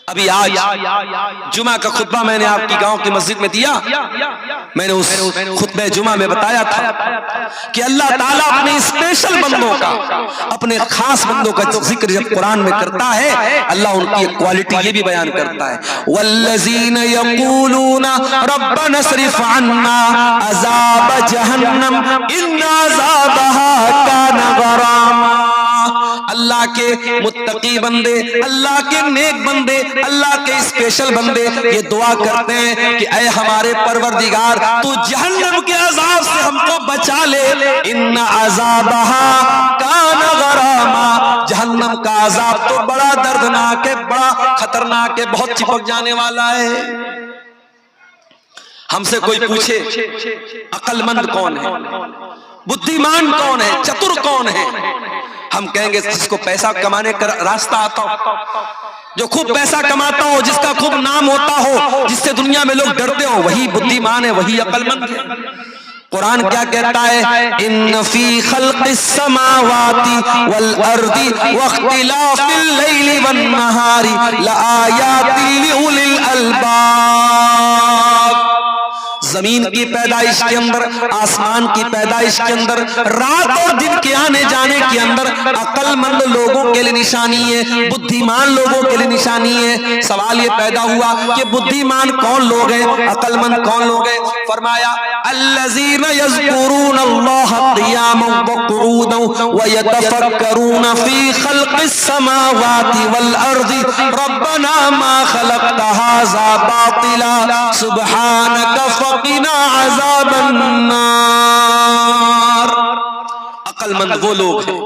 ابھی آج جمعہ کا خطبہ میں نے آپ کی گاؤں کی مسجد میں دیا. میں نے اس خطبہ جمعہ میں بتایا تھا کہ اللہ تعالیٰ اپنے اسپیشل بندوں کا، اپنے خاص بندوں کا ذکر جب قرآن میں کرتا ہے، اللہ ان کی کوالٹی یہ بھی بیان کرتا ہے، والذین یقولون ربنا اصرف عنا عذاب جہنم ان عذابها کان غراما. اللہ کے متقی بندے، اللہ کے نیک بندے، اللہ کے اسپیشل بندے یہ دعا کرتے ہیں کہ اے ہمارے پروردگار تو جہنم کے عذاب سے ہم کو بچا لے. ان عذابها کان غراما، جہنم کا عذاب تو بڑا دردناک ہے، بڑا خطرناک ہے، بہت چپک جانے والا ہے. ہم سے کوئی پوچھے عقل مند کون ہے، بدھیمان کون ہے، چتر کون ہے، ہم کہیں گے جس کو پیسہ کمانے کا راستہ آتا ہو، جو خوب پیسہ کماتا ہو، جس کا خوب نام ہوتا ہو، جس سے دنیا میں لوگ ڈرتے ہو، وہی بدھیمان ہے، وہی عقل مند ہے. قرآن کیا کہتا ہے؟ ان فی خلق السماوات والارض واختلاف اللیل والنہار لآیات لأولی الالباب. زمین کی پیدائش کے اندر، آسمان کی پیدائش کے اندر، رات اور دن کے آنے جانے کے اندر عقل مند لوگوں کے لیے نشانی ہے، بدھیمان لوگوں کے لیے نشانی ہے. سوال یہ پیدا ہوا کہ بدھیمان کون لوگ ہیں، عقل مند کون لوگ ہیں؟ فرمایا الذین یذکرون اللہ قیاما وقعودا ویتفکرون فی خلق السماوات والارض ربنا ما خلقت ھذا باطلا سبحانک فقنا عذاب النار. عقل مند وہ لوگ ہیں،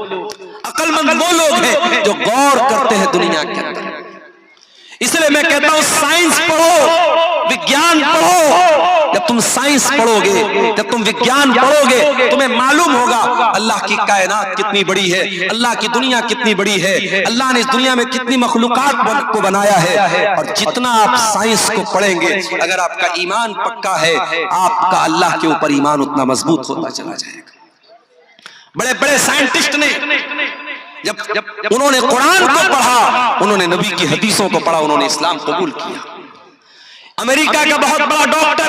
عقل مند وہ لوگ ہیں جو غور کرتے ہیں دنیا کے اندر. اس لیے میں کہتا ہوں سائنس پڑھو، وگیان پڑھو. جب تم سائنس پڑھو گے، جب تم وگیان پڑھو گے، تمہیں معلوم ہوگا اللہ کی کائنات کتنی بڑی ہے، اللہ کی دنیا کتنی بڑی ہے، اللہ نے اس دنیا میں کتنی مخلوقات کو بنایا ہے. اور جتنا آپ سائنس کو پڑھیں گے، اگر آپ کا ایمان پکا ہے، آپ کا اللہ کے اوپر ایمان اتنا مضبوط ہوتا چلا جائے گا. بڑے بڑے سائنٹسٹ نے جب انہوں نے قرآن کو پڑھا، انہوں نے نبی کی حدیثوں کو پڑھا، انہوں نے اسلام قبول کیا. امریکہ کا بہت بڑا ڈاکٹر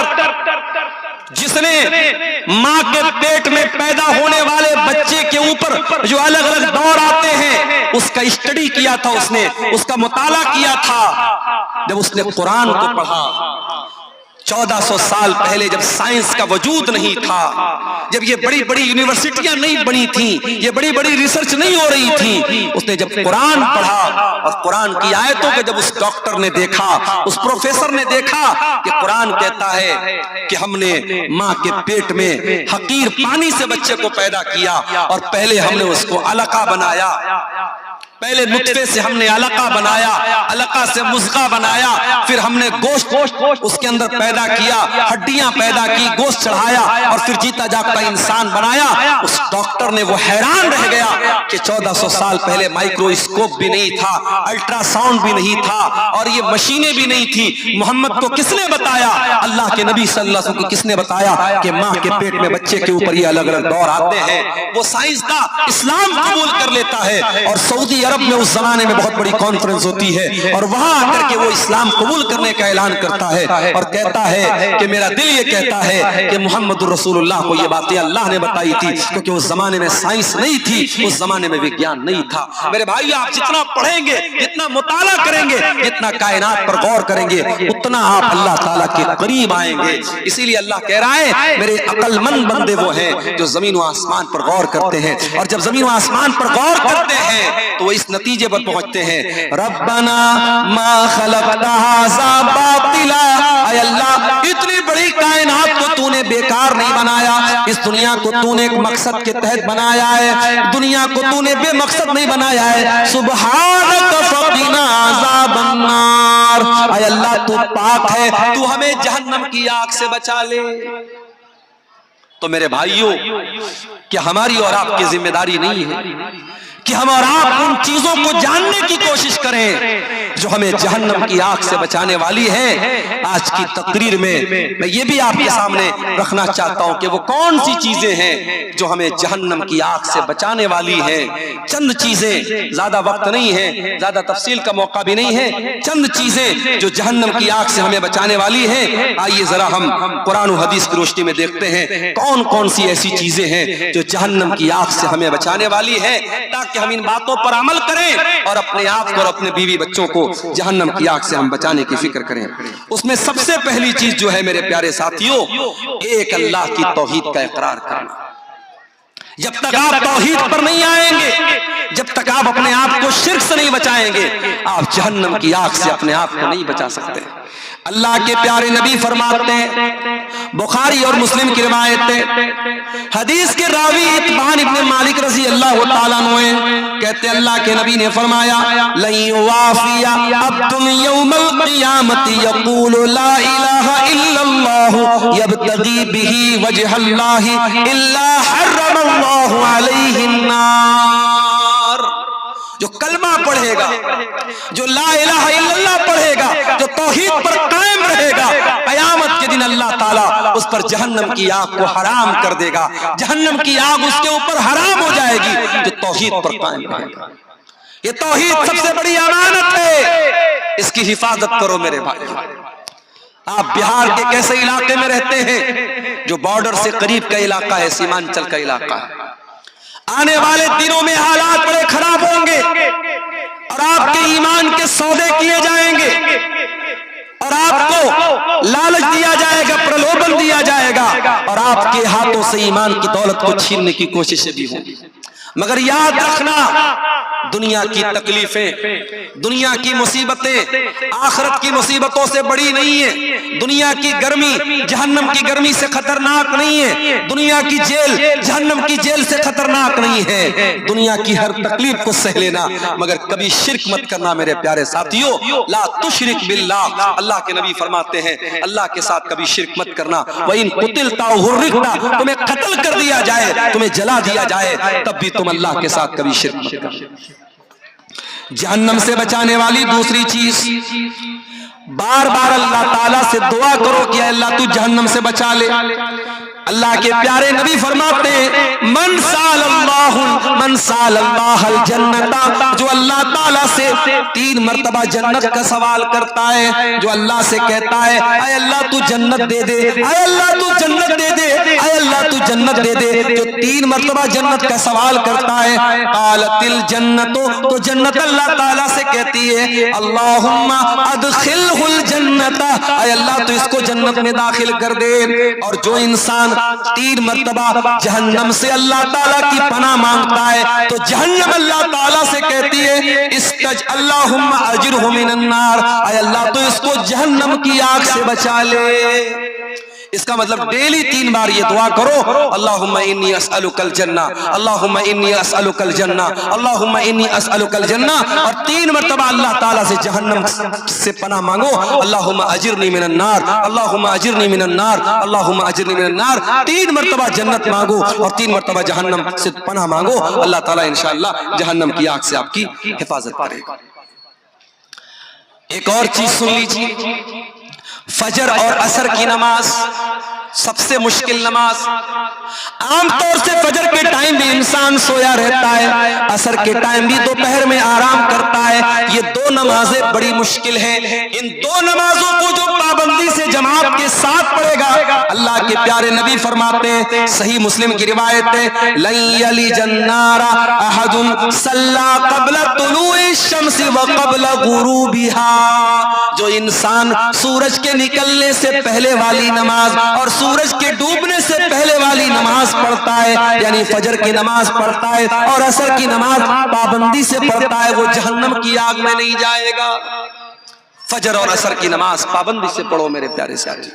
جس نے ماں کے پیٹ میں پیدا ہونے والے بچے کے اوپر جو الگ الگ دور آتے ہیں، اس کا اسٹڈی کیا تھا، اس نے اس کا مطالعہ کیا تھا. جب اس نے قرآن کو پڑھا، 1400 سال پہلے جب سائنس کا وجود نہیں تھا، جب یہ بڑی بڑی یونیورسٹیاں نہیں بنی تھیں، یہ بڑی بڑی ریسرچ نہیں ہو رہی تھی، اس نے جب قرآن پڑھا اور قرآن کی آیتوں کو جب اس ڈاکٹر نے دیکھا، اس پروفیسر نے دیکھا کہ قرآن کہتا ہے کہ ہم نے ماں کے پیٹ میں حقیر پانی سے بچے کو پیدا کیا، اور پہلے ہم نے اس کو علقہ بنایا، پہلے نطفے سے ہم نے علقہ بنایا، علقہ سے مضغہ بنایا، پھر ہم نے گوشت اس کے اندر پیدا کیا، ہڈیاں پیدا کی، گوشت چڑھایا، اور پھر جیتا جاگتا انسان بنایا. اس ڈاکٹر نے وہ حیران رہ گیا کہ 1400 سال پہلے مائکروسکوپ بھی نہیں تھا، الٹرا ساؤنڈ بھی نہیں تھا، اور یہ مشینیں بھی نہیں تھی. محمد کو کس نے بتایا؟ اللہ کے نبی صلی اللہ علیہ وسلم کو کس نے بتایا کہ ماں کے پیٹ میں بچے کے اوپر یہ الگ الگ دور آتے ہیں؟ وہ سائنسداں اسلام قبول کر لیتا ہے، اور سعودی عرب میں اس زمانے میں بہت بڑی کانفرنس ہوتی ہے، اور وہاں آ کر کے وہ اسلام قبول کرنے کا اعلان کرتا ہے اور کہتا ہے کہ میرا دل یہ کہتا ہے کہ محمد الرسول اللہ کو یہ باتیں اللہ نے بتائی تھی، کیونکہ اس زمانے میں سائنس نہیں تھی، اس زمانے میں وگیان نہیں تھا. میرے بھائی، آپ جتنا پڑھیں گے، جتنا مطالعہ کریں گے، جتنا کائنات پر غور کریں گے، اتنا آپ اللہ تعالیٰ کے قریب آئیں گے. اسی لیے اللہ کہہ رہا ہے میرے عقل مند بندے وہ ہیں جو زمین و آسمان پر غور کرتے ہیں، اور جب زمین و آسمان پر غور کرتے ہیں تو اس نتیجے پر پہنچتے ہیں ربنا ما خلقت ھذا باطلا. اے اللہ، اتنی بڑی کائنات کو تو نے بیکار نہیں بنایا، اس دنیا کو تو نے ایک مقصد کے تحت بنایا ہے، دنیا کو تو نے بے مقصد نہیں بنایا ہے. سبحانک فقنا عذاب النار. اے اللہ، تو پاک ہے، تو ہمیں جہنم کی آگ سے بچا لے. تو میرے بھائیوں، کیا ہماری اور آپ کی ذمہ داری نہیں ہے کہ ہم اور آپ ان چیزوں کو جاننے کی کوشش کریں جو ہمیں جہنم کی آگ سے بچانے والی ہیں۔ آج کی تقریر میں میں یہ بھی آپ کے سامنے رکھنا چاہتا ہوں کہ وہ کون سی چیزیں ہیں جو ہمیں جہنم کی آگ سے بچانے والی ہیں۔ چند چیزیں، زیادہ وقت نہیں ہے، زیادہ تفصیل کا موقع بھی نہیں ہے، چند چیزیں جو جہنم کی آگ سے ہمیں بچانے والی ہیں۔ آئیے ذرا ہم قرآن و حدیث کی روشنی میں دیکھتے ہیں کون کون سی ایسی چیزیں ہیں جو جہنم کی آگ سے ہمیں بچانے والی ہے، تاکہ ہم ان باتوں پر عمل کریں اور اپنے آپ کو اور اپنے بیوی بچوں کو جہنم کی آگ سے ہم بچانے کی فکر کریں۔ اس میں سب سے پہلی چیز جو ہے میرے پیارے ساتھیوں، ایک اللہ کی توحید کا اقرار کرنا۔ جب تک آپ توحید پر نہیں آئیں گے، جب تک آپ اپنے آپ کو شرک سے نہیں بچائیں گے، آپ جہنم کی آگ سے اپنے آپ کو نہیں بچا سکتے۔ اللہ کے پیارے نبی فرماتے ہیں، بخاری اور مسلم کی روایت ہے، حدیث کے راوی اتبان ابن مالک رضی اللہ تعالیٰ عنہ کہتے ہیں اللہ کے نبی نے فرمایا لَن يُوَافِيَ عَبْدٌ يَوْمَ الْقِيَامَةِ يَقُولُ لَا إِلَهَ إِلَّا اللَّهُ يَبْتَغِي بِهِ وَجْهَ اللَّهِ إِلَّا حَرَّمَ اللَّهُ عَلَيْهِ النَّارَ۔ جو کلمہ پڑھے گا، جو لا الہ الا اللہ پڑھے گا، جو توحید پر قائم رہے گا، قیامت کے دن اللہ تعالیٰ اس پر جہنم کی آگ کو حرام کر دے گا، جہنم کی آگ اس کے اوپر حرام ہو جائے گی جو توحید پر قائم رہے گا۔ یہ توحید سب سے بڑی امانت ہے، اس کی حفاظت کرو میرے بھائی۔ آپ بہار کے کیسے علاقے میں رہتے ہیں جو بارڈر سے قریب کا علاقہ ہے، سیمانچل کا علاقہ ہے، آنے والے دنوں میں حالات بڑے خراب ہوں گے اور آپ کے ایمان کے سودے کیے جائیں گے اور آپ کو لالچ دیا جائے گا، پرلوبن دیا جائے گا اور آپ کے ہاتھوں سے ایمان کی دولت کو چھیننے کی کوششیں بھی ہوں گی۔ مگر یاد رکھنا، دنیا کی تکلیفیں، دنیا کی مصیبتیں آخرت کی مصیبتوں سے بڑی نہیں ہیں، دنیا کی گرمی جہنم کی گرمی سے خطرناک نہیں ہے، دنیا کی جیل جہنم کی جیل سے خطرناک نہیں ہے۔ دنیا کی ہر تکلیف کو سہ لینا، مگر کبھی شرک مت کرنا میرے پیارے ساتھیوں۔ لا تشرک باللہ، اللہ کے نبی فرماتے ہیں اللہ کے ساتھ کبھی شرک مت کرنا۔ وَإِن قُتِلْتَ أَوْ حُرِّقْتَ، تمہیں قتل کر دیا جائے، تمہیں جلا دیا جائے، تب بھی تم اللہ کے ساتھ کبھی شرک مت کرنا۔ جہنم سے بچانے والی دوسری چیز، بار بار اللہ تعالیٰ سے دعا کرو کہ اے اللہ تو جہنم سے بچا لے۔ اللہ کے پیارے نبی فرماتے ہیں من سال اللہ الجنت، جو اللہ تعالیٰ سے 3 مرتبہ جنت کا سوال کرتا ہے، جو اللہ سے کہتا ہے اے اللہ تو جنت دے دے، اے اللہ تو جنت دے دے، اے اللہ تو جنت دے دے، جو 3 مرتبہ جنت کا سوال کرتا ہے، قالت الجنت، تو جنت اللہ تعالیٰ سے کہتی ہے اللہم ادخلہ الجنت، اے اللہ تو اس کو جنت میں داخل کر دے۔ اور جو انسان 3 مرتبہ جہنم سے اللہ تعالیٰ کی پناہ مانگتا ہے تو جہنم اللہ تعالیٰ سے کہتی ہے استج اللہم اجرہ من النار، اے اللہ تو اس کو جہنم کی آگ سے بچا لے۔ اس کا مطلب ڈیلی 3 بار یہ دعا کرو اللہم انی اسألک الجنہ، اللہم انی اسألک الجنہ، اللہم انی اسألک الجنہ، اور 3 مرتبہ اللہ تعالیٰ سے جہنم سے پناہ مانگو اللہم اجرنی من النار، اللہم اجرنی من النار، اللہم اجرنی من النار۔ 3 مرتبہ جنت مانگو اور 3 مرتبہ جہنم سے پناہ مانگو، اللہ تعالیٰ انشاءاللہ جہنم کی آگ سے آپ کی حفاظت کرے گا۔ ایک اور چیز سن لیجیے، فجر اور عصر کی نماز سب سے مشکل نماز۔ عام طور سے فجر کے ٹائم بھی انسان سویا رہتا ہے، عصر کے ٹائم بھی دوپہر میں آرام کرتا ہے، یہ 2 نمازیں بڑی مشکل ہیں۔ ان 2 نمازوں کو جو پابندی سے جماعت کے ساتھ پڑھے گا، اللہ کے پیارے نبی فرماتے ہیں صحیح مسلم کی روایت ہے لن یلج النار احد صلی قبل طلوع الشمس وقبل غروبها، جو انسان سورج کے نکلنے سے پہلے والی نماز اور سورج کے ڈوبنے سے پہلے والی نماز پڑھتا ہے، یعنی فجر کی نماز پڑھتا ہے اور عصر کی نماز پابندی سے پڑھتا ہے، وہ جہنم کی آگ میں نہیں جائے گا۔ فجر اور عصر کی نماز پابندی سے پڑھو میرے پیارے ساتھی۔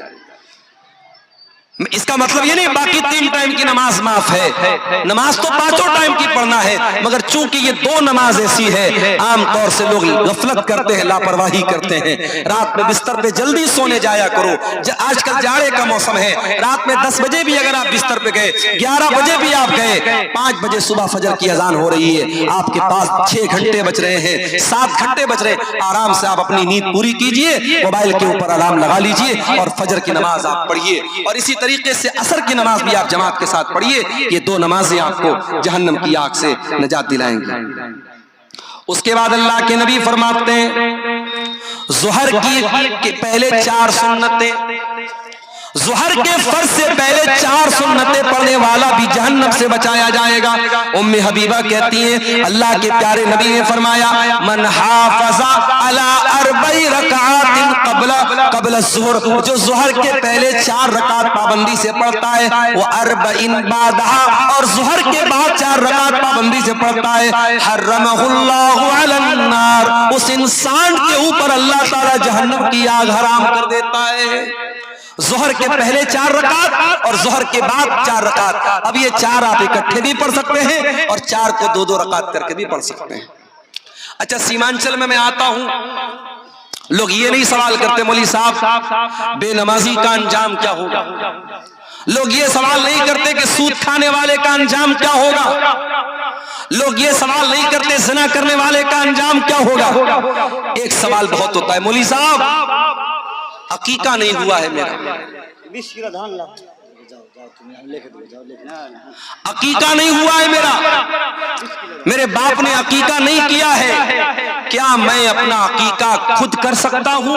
اس کا مطلب یہ نہیں باقی 3 ٹائم کی نماز معاف ہے، نماز تو 5 ٹائم کی پڑھنا ہے، مگر چونکہ یہ 2 نماز ایسی ہے عام طور سے لوگ غفلت کرتے ہیں، لاپرواہی کرتے ہیں۔ رات میں بستر پہ جلدی سونے جایا کرو، آج کل جاڑے کا موسم ہے، رات میں 10 بجے بھی اگر آپ بستر پہ گئے، 11 بجے بھی آپ گئے، 5 بجے صبح فجر کی اذان ہو رہی ہے، آپ کے پاس 6 گھنٹے بچ رہے ہیں، 7 گھنٹے بچ رہے ہیں، آرام سے آپ اپنی نیند پوری کیجئے، موبائل کے اوپر الارم لگا لیجئے اور فجر کی نماز آپ پڑھیے، اور اسی طریقے سے عصر کی نماز بھی آپ جماعت کے ساتھ پڑھیے۔ یہ 2 نمازیں آپ کو جہنم کی آگ سے نجات دلائیں گی۔ اس کے بعد اللہ کے نبی فرماتے ہیں ظہر کی پہلے 4 سنتیں، ظہر کے فرض سے پہلے 4 سنتیں پڑھنے والا بھی جہنم سے بچایا جائے گا۔ ام حبیبہ کہتی ہیں اللہ کے پیارے نبی نے فرمایا من حافظ علی 4 رکعات قبل الظہر، جو ظہر کے پہلے 4 رکعت پابندی سے پڑھتا ہے، وہ 40 بعدها، اور ظہر کے بعد 4 رکعت پابندی سے پڑھتا ہے، حرمہ اللہ علی النار، اس انسان کے اوپر اللہ تعالی جہنم کی آگ حرام کر دیتا ہے۔ ظہر کے پہلے 4 رکعت اور ظہر کے بعد 4 رکعت، اب یہ 4 آپ اکٹھے بھی پڑھ سکتے ہیں اور 4 کو 2 رکعت کر کے بھی پڑھ سکتے ہیں۔ اچھا سیمانچل میں آتا ہوں، لوگ یہ نہیں سوال کرتے مولوی صاحب بے نمازی کا انجام کیا ہوگا، لوگ یہ سوال نہیں کرتے کہ سود کھانے والے کا انجام کیا ہوگا، لوگ یہ سوال نہیں کرتے زنا کرنے والے کا انجام کیا ہوگا۔ ایک سوال بہت ہوتا ہے مولوی صاحب عقیقہ نہیں ہوا ہے میرا، عقیقہ نہیں ہوا ہے میرا، میرے باپ نے عقیقہ نہیں کیا ہے، کیا میں اپنا عقیقہ خود کر سکتا ہوں،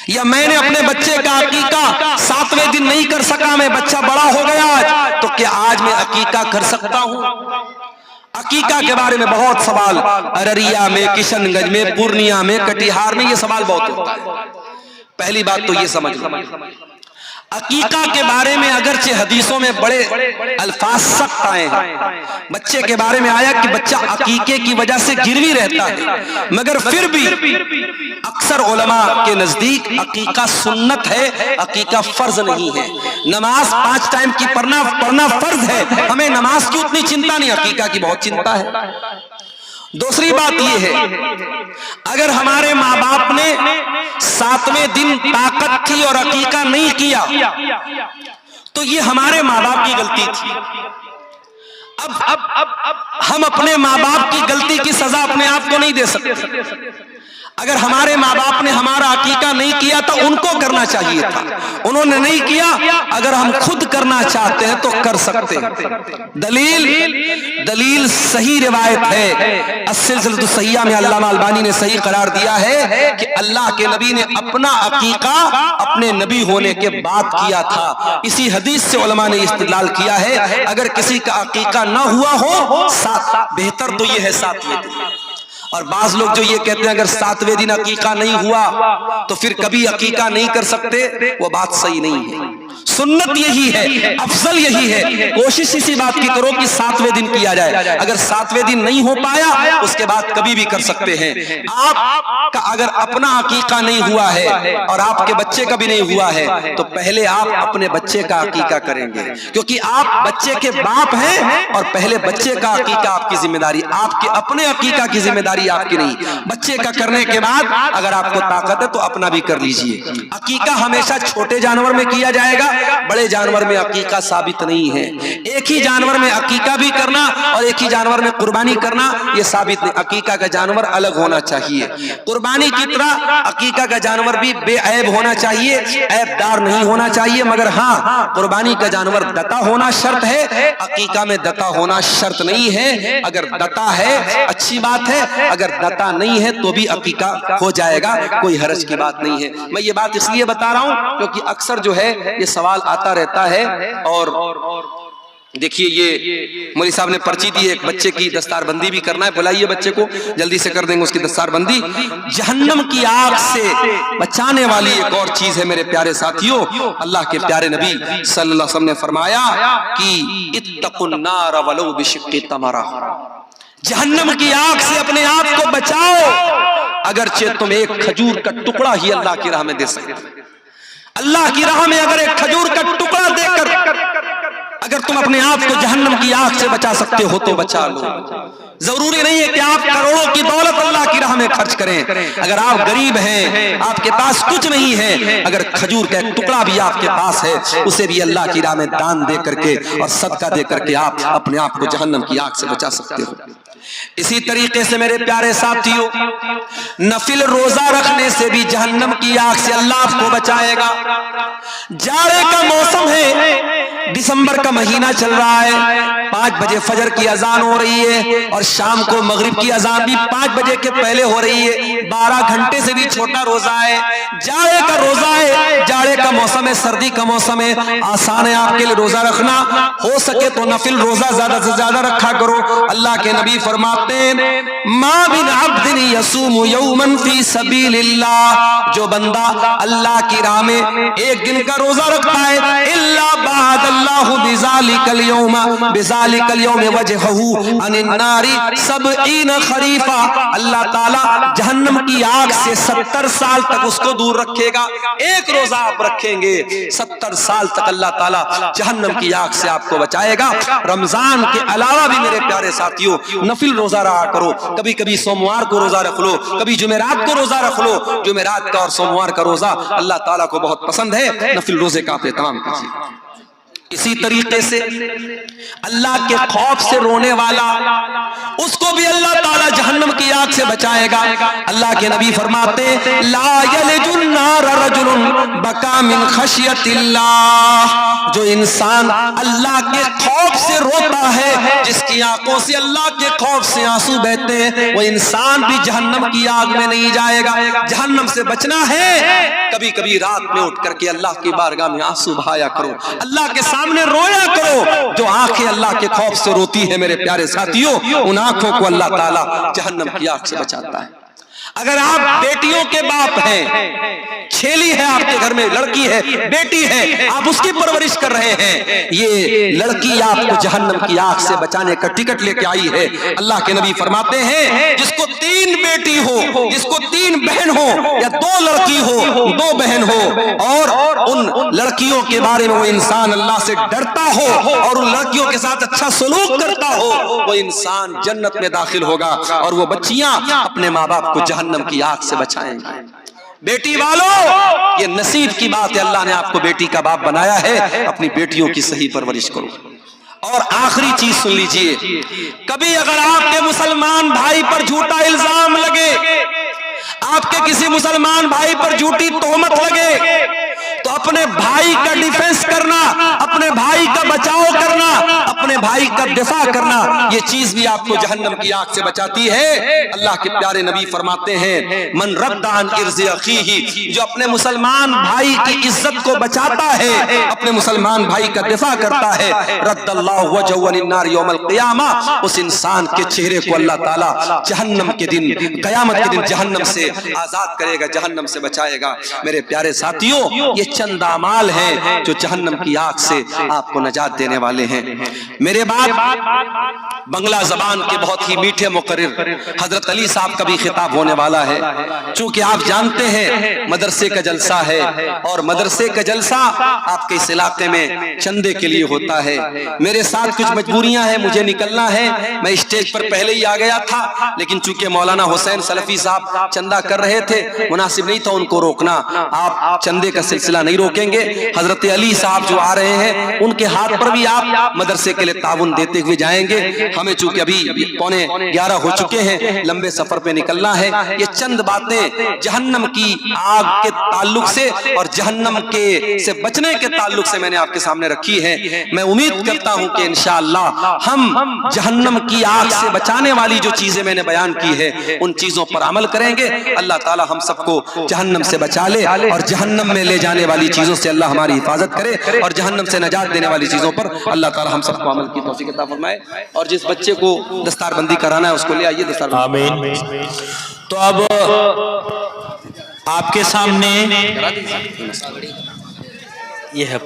یا میں نے اپنے بچے کا عقیقہ 7ویں دن نہیں کر سکا، میں بچہ بڑا ہو گیا آج، تو کیا آج میں عقیقہ کر سکتا ہوں۔ عقیقہ کے بارے میں بہت سوال ارریہ میں، کشن گنج میں، پورنیہ میں، کٹیہار میں یہ سوال بہت ہوتا ہے۔ پہلی بات تو یہ سمجھ لو عقیقہ کے بارے میں اگرچہ حدیثوں میں بڑے الفاظ سخت آئے ہیں، بچے کے بارے میں آیا کہ بچہ عقیقے کی وجہ سے گروی رہتا ہے، مگر پھر بھی اکثر علماء کے نزدیک عقیقہ سنت ہے، عقیقہ فرض نہیں ہے۔ نماز 5 ٹائم کی پڑھنا فرض ہے، ہمیں نماز کی اتنی چنتا نہیں، عقیقہ کی بہت چنتا ہے۔ دوسری بات یہ ہے اگر ہمارے ماں باپ نے 7ویں دن طاقت تھی اور عقیقہ نہیں کیا تو یہ ہمارے ماں باپ کی غلطی تھی۔ اب ہم اپنے ماں باپ کی غلطی کی سزا اپنے آپ کو نہیں دے سکتے۔ اگر ہمارے ماں باپ نے ہمارا عقیقہ نہیں کیا تو ان کو کرنا چاہیے تھا، انہوں نے نہیں کیا، اگر ہم خود کرنا چاہتے ہیں تو کر سکتے ہیں۔ دلیل صحیح روایت ہے، السلسلۃ الصحیحہ میں علامہ البانی نے صحیح قرار دیا ہے کہ اللہ کے نبی نے اپنا عقیقہ اپنے نبی ہونے کے بعد کیا تھا۔ اسی حدیث سے علماء نے استدلال کیا ہے اگر کسی کا عقیقہ نہ ہوا ہو بہتر تو یہ ہے 7ویں دن۔ اور بعض لوگ جو یہ کہتے ہیں اگر 7ویں دن عقیقہ نہیں ہوا تو پھر کبھی عقیقہ نہیں کر سکتے، وہ بات صحیح نہیں ہے۔ سنت یہی ہے، افضل یہی ہے، کوشش اسی بات کی کرو کہ 7ویں دن کیا جائے۔ اگر 7ویں دن نہیں ہو پایا اس کے بعد کبھی بھی کر سکتے ہیں۔ آپ کا اگر اپنا عقیقہ نہیں ہوا ہے اور آپ کے بچے کا بھی نہیں ہوا ہے تو پہلے آپ اپنے بچے کا عقیقہ کریں گے، کیونکہ آپ بچے کے باپ ہیں اور پہلے بچے کا عقیقہ آپ کی ذمہ داری، آپ کے اپنے عقیقہ کی ذمہ داری آپ کی نہیں۔ بچے کا کرنے کے بعد اگر آپ کو طاقت ہے تو اپنا بھی کر لیجئے۔ عقیقہ ہمیشہ چھوٹے جانور میں کیا جائے گا، بڑے جانور میں عقیقہ ثابت نہیں ہے۔ ایک ہی جانور میں عقیقہ بھی کرنا اور ایک ہی جانور میں قربانی کرنا یہ ثابت نہیں، عقیقہ کا جانور الگ ہونا چاہیے۔ قربانی کی طرح عقیقہ کا جانور بھی بے عیب ہونا چاہیے، عیب دار نہیں ہونا چاہیے، مگر ہاں قربانی کا جانور دتا ہونا شرط ہے، عقیقہ میں دتا ہونا شرط نہیں ہے۔ اگر دتا ہے اچھی بات ہے، اگر دتا نہیں ہے تو بھی عقیقہ ہو جائے گا، کوئی حرج کی بات نہیں ہے۔ میں یہ بات اس لیے بتا رہا ہوں کیونکہ اکثر جو ہے یہ سوال آتا رہتا ہے۔ اور دیکھیے یہ مولوی صاحب نے پرچی دی ہے، ایک بچے کی دستار بندی بھی کرنا ہے، بلائیے بچے کو، جلدی سے کر دیں گے اس کی دستار بندی۔ جہنم کی آگ سے بچانے والی ایک اور چیز ہے میرے پیارے ساتھیوں، اللہ کے پیارے نبی صلی اللہ علیہ وسلم نے فرمایا کہ اتقوا النار ولو بشق تمرہ، جہنم کی آگ سے اپنے آپ کو بچاؤ اگرچہ تم ایک کھجور کا ٹکڑا ہی اللہ کی راہ میں دے سکتے۔ اللہ کی راہ میں اگر ایک کھجور کا ٹکڑا دے کر اگر تم اپنے آپ کو جہنم کی آگ سے بچا سکتے ہو تو بچا لو. ضروری نہیں ہے کہ آپ کروڑوں کی دولت اللہ کی راہ میں خرچ کریں. اگر آپ غریب ہیں, آپ کے پاس کچھ نہیں ہے, اگر کھجور کا ایک ٹکڑا بھی آپ کے پاس ہے, اسے بھی اللہ کی راہ میں دان دے کر کے اور صدقہ دے کر کے آپ اپنے آپ کو جہنم کی آگ سے بچا سکتے ہو. اسی طریقے سے میرے پیارے ساتھیوں, نفل روزہ رکھنے سے بھی جہنم کی آگ سے اللہ آپ کو بچائے گا. جاڑے کا موسم ہے, دسمبر کا مہینہ چل رہا ہے, 5 بجے فجر کی اذان ہو رہی ہے اور شام کو مغرب کی اذان بھی 5 بجے کے پہلے ہو رہی ہے. 12 گھنٹے سے بھی چھوٹا روزہ ہے, جاڑے کا روزہ ہے, جاڑے کا موسم ہے, سردی کا موسم ہے. آسان ہے آپ کے لیے روزہ رکھنا, ہو سکے تو نفل روزہ زیادہ سے زیادہ رکھا کرو. اللہ کے نبی فرماتے ہیں ما بن عبد یصوم یوما فی سبیل اللہ, جو بندہ اللہ کی راہ میں ایک دن کا روزہ رکھتا ہے, الا بعد اللہ بذالک اليوم بذالک اليوم وجهه عن النار 70 خریفا, اللہ تعالی جہنم کی آگ سے 70 سال تک اس کو دور رکھے گا. ایک روزہ آپ رکھیں گے 70 سال تک اللہ تعالی جہنم کی آگ سے آپ کو بچائے گا. رمضان کے علاوہ بھی میرے پیارے ساتھیوں نفل روزہ رہا کرو. کبھی کبھی سوموار کو روزہ رکھ لو, کبھی جمعرات کو روزہ رکھ لو. جمعرات کا اور سوموار کا روزہ اللہ تعالیٰ کو بہت پسند ہے. نفل روزے کا آپ اہتمام کیجیے. اسی طریقے سے اللہ کے خوف سے رونے والا, اس کو بھی اللہ تعالیٰ جہنم کی آگ سے بچائے گا. اللہ کے نبی فرماتے لا یلج النار رجل بکا من خشیت اللہ, جو انسان اللہ کے خوف سے روتا ہے, جس کی آنکھوں سے اللہ کے خوف سے آنسو بہتے ہیں, وہ انسان بھی جہنم کی آگ میں نہیں جائے گا. جہنم سے بچنا ہے, کبھی کبھی رات میں اٹھ کر کے اللہ کی بارگاہ میں آنسو بہایا کرو, اللہ کے سامنے رویا کرو. جو آنکھیں اللہ کے خوف سے روتی ہیں میرے پیارے ساتھیوں, ان آنکھوں کو اللہ تعالیٰ جہنم کی آگ سے بچاتا ہے. اگر آپ بیٹیوں کے باپ ہیں, چھیلی ہے آپ کے گھر میں, لڑکی ہے, بیٹی ہے, آپ اس کی پرورش کر رہے ہیں, یہ لڑکی آپ کو جہنم کی آگ سے بچانے کا ٹکٹ لے کے آئی ہے. اللہ کے نبی فرماتے ہیں جس کو 3 بیٹی ہو, جس کو 3 بہن ہو, یا 2 لڑکی ہو 2 بہن ہو, اور ان لڑکیوں کے بارے میں وہ انسان اللہ سے ڈرتا ہو اور ان لڑکیوں کے ساتھ اچھا سلوک کرتا ہو, وہ انسان جنت میں داخل ہوگا اور وہ بچیاں اپنے ماں باپ کو جہنم کی آگ سے بچائیں گے. بیٹی والو, یہ نصیب کی بات ہے, اللہ نے آپ کو بیٹی کا باپ بنایا ہے. اپنی بیٹیوں کی صحیح پرورش کرو. اور آخری چیز سن لیجئے, کبھی اگر آپ کے مسلمان بھائی پر جھوٹا الزام لگے, آپ کے کسی مسلمان بھائی پر جھوٹی تہمت لگے, تو اپنے بھائی کا ڈیفنس کرنا, اپنے بھائی کا بچاؤ کرنا, اپنے بھائی کا دفاع کرنا, یہ چیز بھی آپ کو جہنم کی آگ سے بچاتی ہے. اللہ کے پیارے نبی فرماتے ہیں من رد عن عرض اخیہ, جو اپنے مسلمان بھائی کی عزت کو بچاتا ہے, اپنے مسلمان بھائی کا دفاع کرتا ہے, رد اللہ وجهه عن النار یوم القیامہ, اس انسان کے چہرے کو اللہ تعالی جہنم کے دن, قیامت کے دن جہنم سے آزاد کرے گا, جہنم سے بچائے گا. میرے پیارے ساتھیوں, یہ چند اعمال ہیں جو جہنم کی آگ سے آپ کو نجات دینے والے ہیں. میرے بعد بنگلہ زبان کے بہت ہی میٹھے مقرر حضرت علی صاحب کا بھی خطاب ہونے والا ہے. چونکہ آپ جانتے ہیں مدرسے کا جلسہ ہے, اور مدرسے کا جلسہ آپ کے اس علاقے میں چندے کے لیے ہوتا ہے. میرے ساتھ کچھ مجبوریاں ہیں, مجھے نکلنا ہے. میں اسٹیج پر پہلے ہی آ گیا تھا, لیکن چونکہ مولانا حسین سلفی صاحب چندہ کر رہے تھے, مناسب نہیں تھا ان کو روکنا. آپ چندے کا سلسلہ نہیں روکیں گے. حضرت علی صاحب جو آ رہے ہیں, ان کے ہاتھ پر بھی آپ مدرسے کے لیے تعاون دیتے ہوئے جائیں گے. ہمیں چونکہ ابھی 11:15 ہو چکے ہیں, لمبے سفر پہ نکلنا ہے. یہ چند باتیں جہنم کی آگ کے تعلق سے اور جہنم کے سے بچنے کے تعلق سے میں نے آپ کے سامنے رکھی ہے. میں امید کرتا ہوں کہ انشاءاللہ ہم جہنم کی آگ سے بچانے والی جو چیزیں میں نے بیان کی ہے, ان چیزوں پر عمل کریں گے. اللہ تعالی ہم سب کو جہنم سے بچا لے, اور جہنم میں لے جانے والی چیزوں سے اللہ ہماری حفاظت کرے, اور جہنم سے نجات دینے والی چیزوں پر اللہ تعالی ہم سب کو عمل کی توفیق عطا فرمائے. اور جس بچے کو دستار بندی کرانا ہے اس کو لے آئیے دستار بندی. آمین. تو اب آپ کے سامنے یہ ہے